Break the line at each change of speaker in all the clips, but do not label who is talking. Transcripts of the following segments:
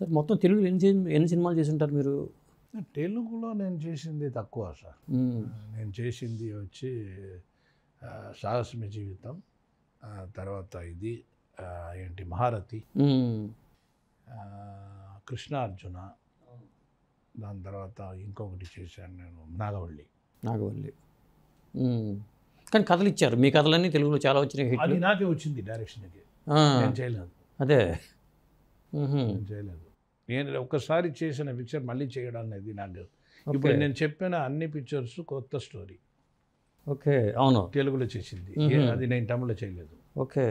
Sir మొత్తం తెలుగులో ఎన్ని సినిమాలు చేసి ఉంటారు మీరు?
తెలుగులో నేను చేసింది తక్కువ సార్. నేను చేసింది వచ్చి సాహసమే జీవితం, తర్వాత ఇది ఏంటి మహారథి, కృష్ణార్జున, దాని తర్వాత ఇంకొకటి చేశాను నేను నాగవల్లి.
కానీ కథలు ఇచ్చారు, మీ కథలన్నీ తెలుగులో చాలా వచ్చినాయి.
అది నాకే వచ్చింది డైరెక్షన్కి, నేను చేయలేదు.
అదే
నేను చేయలేదు. నేను ఒకసారి చేసిన పిక్చర్ మళ్ళీ చేయడం అనేది నాకు. ఇప్పుడు నేను చెప్పిన అన్ని పిక్చర్స్ కొత్త స్టోరీ.
ఓకే, అవును,
తెలుగులో చేసింది. అది నేను తమిళ్లో చేయలేదు.
ఓకే,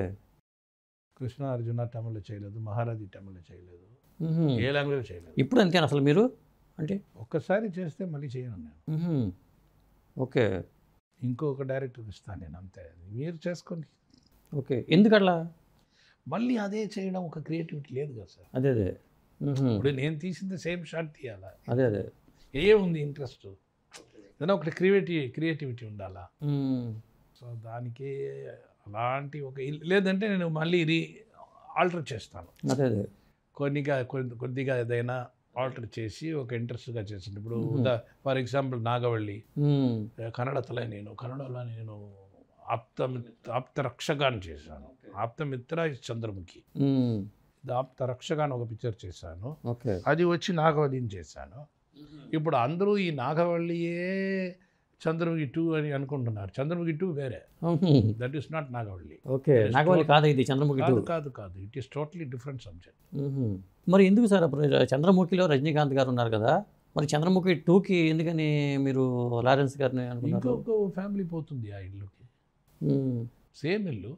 కృష్ణార్జున తమిళ్లో చేయలేదు, మహారథి తమిళ్లో చేయలేదు, ఏ లాంగ్వేజ్ చేయలేదు.
ఇప్పుడు అంతేనా అసలు మీరు? అంటే
ఒక్కసారి చేస్తే మళ్ళీ చేయను నేను.
ఓకే,
ఇంకొక డైరెక్టర్ ఇస్తాను నేను, అంతే. మీరు చేసుకోండి.
ఓకే, ఎందుకట్లా?
మళ్ళీ అదే చేయడం ఒక క్రియేటివిటీ లేదు కదా సార్.
అదే
ఇప్పుడు నేను తీసింది సేమ్ షాట్ తీయాలా?
అదే
ఉంది ఇంట్రెస్ట్, ఏదైనా ఒకటి క్రియేటివిటీ ఉండాలా. సో దానికి అలాంటి ఒక లేదంటే నేను మళ్ళీ ఆల్టర్ చేస్తాను.
అదే
కొద్దిగా ఏదైనా ఆల్టర్ చేసి ఒక ఇంట్రెస్ట్గా చేసింది. ఇప్పుడు ఫర్ ఎగ్జాంపుల్ నాగవల్లి కన్నడలో నేను ఆప్తరక్షగాన్ని చేశాను. ఆప్తమిత్ర చంద్రముఖి, ఆప్తరక్షగాన్ని ఒక పిక్చర్ చేశాను. అది వచ్చి నాగవల్లిని చేశాను. ఇప్పుడు అందరూ ఈ నాగవల్లియే చంద్రముఖి 2 అని అనుకుంటున్నారు. చంద్రముఖి 2 వేరే, that is not Nagavalli.
Okay, Nagavalli కాదు ఇది, చంద్రముఖి 2
కాదు. It is totally different subject.
మరి ఎందుకు సార్ అప్పుడు చంద్రముఖిలో రజనీకాంత్ గారు ఉన్నారు కదా, మరి చంద్రముఖి 2కి ఎందుకని మీరు లారెన్స్ గారిని అనుకున్నారు?
ఇంకొక ఫ్యామిలీ పోతుంది ఆ ఇల్లుకి, సేమ్ ఇల్లు.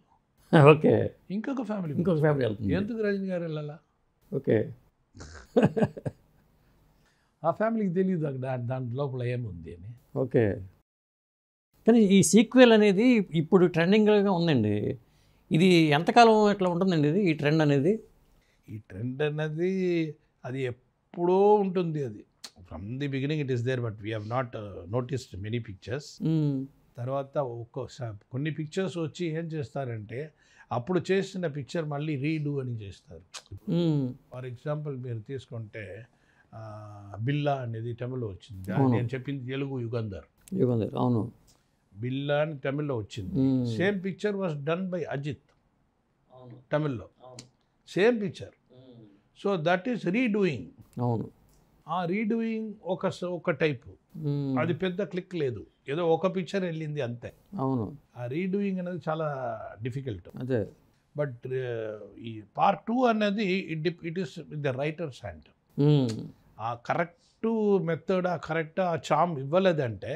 ఓకే,
ఇంకొక ఫ్యామిలీ
వెళ్తుంది.
ఎందుకు రజనీ గారు వెళ్ళాలా?
ఓకే,
ఆ ఫ్యామిలీకి తెలియదు దాని లోపల ఏముంది అని.
ఓకే, కానీ ఈ సీక్వెల్ అనేది ఇప్పుడు ట్రెండింగ్గా ఉందండి. ఇది ఎంతకాలం ఎట్లా ఉంటుందండి ఇది, ఈ ట్రెండ్ అనేది?
అది ఎప్పుడో ఉంటుంది. అది from the beginning it is there, but we have not noticed many pictures. తర్వాత కొన్ని పిక్చర్స్ వచ్చి ఏం చేస్తారంటే అప్పుడు చేసిన పిక్చర్ మళ్ళీ రీడూ అని చేస్తారు. ఫర్ ఎగ్జాంపుల్ మీరు తీసుకుంటే బిల్లా అనేది తమిళ్లో వచ్చింది, నేను చెప్పింది తెలుగు యుగంధర్.
అవును,
బిల్లా అని తమిళ్లో వచ్చింది. Same picture was done by Ajith తమిళ్లో, same picture. So that is redoing.
అవును,
ఆ రీడూయింగ్ ఒక టైపు, అది పెద్ద క్లిక్ లేదు, ఏదో ఒక పిక్చర్ వెళ్ళింది అంతే.
అవును, ఆ
రీడూయింగ్ అనేది చాలా డిఫికల్ట్.
అదే,
బట్ ఈ పార్ట్ 2 అనేది it is with the writers hand. ఆ కరెక్ట్ మెథడ్, ఆ కరెక్ట్ ఆ చామ్ ఇవ్వలేదంటే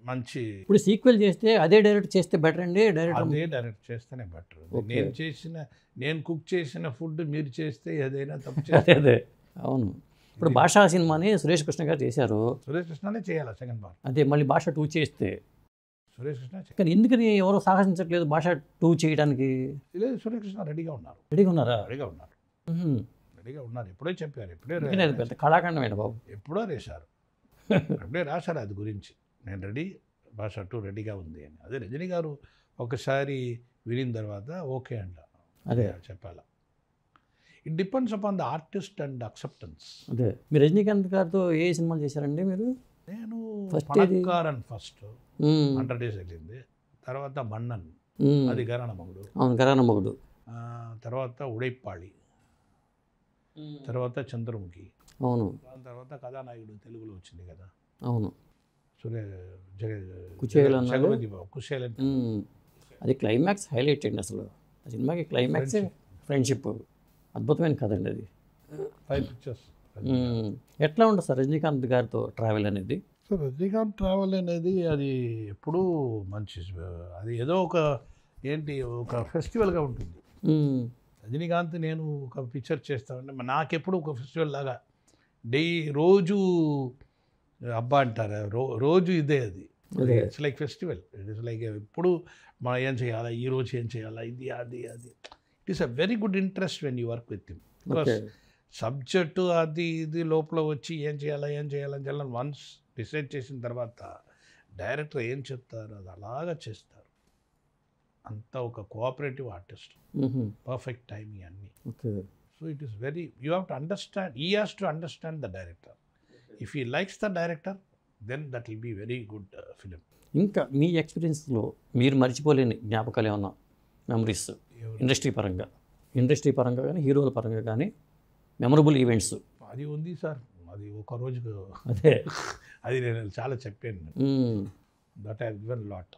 మంచి.
ఇప్పుడు సీక్వెల్ చేస్తే అదే డైరెక్ట్ చేస్తే బెటర్ అండి?
అదే డైరెక్ట్ చేస్తేనే బెటర్. నేను కుక్ చేసిన ఫుడ్ మీరు చేస్తే ఏదైనా తప్పు చేస్తే.
అవును, ఇప్పుడు భాషా సినిమాని సురేష్ కృష్ణ గారు చేశారు.
సురేష్ కృష్ణనే చేయాలి సెకండ్ పార్ట్.
అదే మళ్ళీ భాష 2 చేస్తే
సురేష్ కృష్ణ.
కానీ ఎందుకని ఎవరో సాహసించట్లేదు భాష 2 చేయడానికి?
లేదు, సురేష్ కృష్ణ రెడీగా ఉన్నారు.
రెడీగా ఉన్నారా?
రెడీగా ఉన్నారు. ఎప్పుడే చెప్పారు,
పెద్ద కళాఖండమైన బాబు,
ఎప్పుడో రాశారు. ఎప్పుడే రాశారు అది గురించి, నేను రెడీ, భాష 2 రెడీగా ఉంది అని. అదే రజనీ గారు ఒకసారి వినిన తర్వాత ఓకే అంట,
అదే
చెప్పాలా. It depends upon the artist and acceptance.
అదే, మీరు రజనీకాంత్ గారితో ఏ సినిమాలు చేశారండి మీరు?
నేను పణక్కారన్ ఫస్ట్ 100 days వెళ్ళింది. తర్వాత మన్నన్, అది గరానమగుడు.
అవును, గరానమగుడు.
తర్వాత ఉడైపాళి, తర్వాత చంద్రముఖి.
అవును,
దాని తర్వాత కథానాయకుడు తెలుగులో వచ్చింది కదా.
అవును,
కుశేలన్.
అది క్లైమాక్స్ హైలైట్ అండి అసలు. ఆ సినిమాకి క్లైమాక్స్ ఫ్రెండ్షిప్, అద్భుతమైన కథ అండి అది.
5 pictures.
ఎట్లా ఉంటుంది సార్ రజనీకాంత్ గారితో ట్రావెల్ అనేది?
సో రజనీకాంత్ ట్రావెల్ అనేది అది ఎప్పుడూ మంచి, అది ఏదో ఒక ఫెస్టివల్గా ఉంటుంది. రజనీకాంత్ నేను ఒక పిక్చర్ చేస్తామంటే నాకెప్పుడు ఒక ఫెస్టివల్ లాగా, రోజు అబ్బా అంటారు, రోజు ఇదే అది. It's like festival. It is like ఎప్పుడు మనం ఏం చేయాలా, ఈరోజు ఏం చేయాలా, ఇది అది. It is a very good interest when you work with him. Because subject అది ఇది లోపల వచ్చి ఏం చేయాలని వన్స్ డిసైడ్ చేసిన తర్వాత డైరెక్టర్ ఏం చెప్తారు అది అలాగా చేస్తారు. అంతా ఒక కోఆపరేటివ్ ఆర్టిస్ట్, పర్ఫెక్ట్ టైమింగ్ అన్నీ. So it is very you have to understand, he has to understand the director. If he likes the director then that will be very good film.
ఇంకా మీ ఎక్స్పీరియన్స్లో మీరు మర్చిపోలేని జ్ఞాపకాలు ఏమన్నా, మెమరీస్ ఇండస్ట్రీ పరంగా కానీ హీరోల పరంగా కానీ మెమరబుల్ ఈవెంట్స్?
అది ఉంది సార్, అది ఒక రోజుకు
అదే
అది నేను చాలా చెప్పాను. That has given lot.